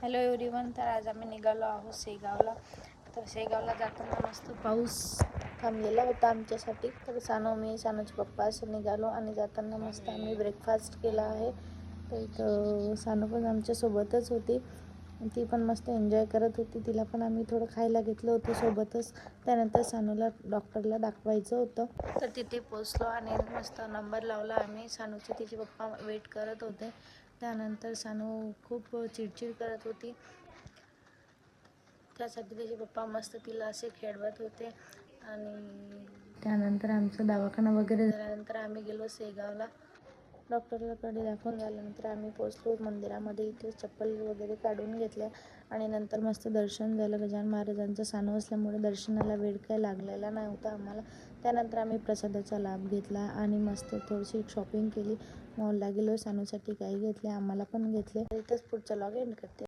Hello everyone. तर आज आम्ही निघालो आहोत शेगावला. तर शेगावला जाताना मस्त पाऊस थांबलेला होता आमच्यासाठी. तर सानूचे पप्पा असं निघालो आणि जाताना मस्त आम्ही ब्रेकफास्ट केला आहे. तर इथं सानू पण आमच्यासोबतच होती. ती पण मस्त एन्जॉय करत होती. तिला पण आम्ही थोडं खायला घेतलं होतं सोबतच. त्यानंतर सानूला डॉक्टरला दाखवायचं होतं. तर तिथे पोचलो आणि मस्त नंबर लावला आम्ही. सानूचे तिचे पप्पा वेट करत होते. त्यानंतर सानू खूप चिडचिड करत होती. त्यासाठी तिचे पप्पा मस्त तिला असे खेळवत होते. आणि त्यानंतर आमचा दवाखाना वगैरे झाल्यानंतर आम्ही गेलो शेगावला. डॉक्टरकडे दाखवून झाल्यानंतर आम्ही पोचलो मंदिरामध्ये. इथे चप्पल वगैरे काढून घेतल्या आणि नंतर मस्त दर्शन झालं गजानन महाराजांचं. सानू असल्यामुळे दर्शनाला वेळ काय लागलेला नव्हता आम्हाला. त्यानंतर आम्ही प्रसादाचा लाभ घेतला आणि मस्त थोडीशी शॉपिंग केली. मॉलला गेलो, सानूसाठी काही घेतले, आम्हाला पण घेतले. इथंच पुढचा लॉग एंड करते.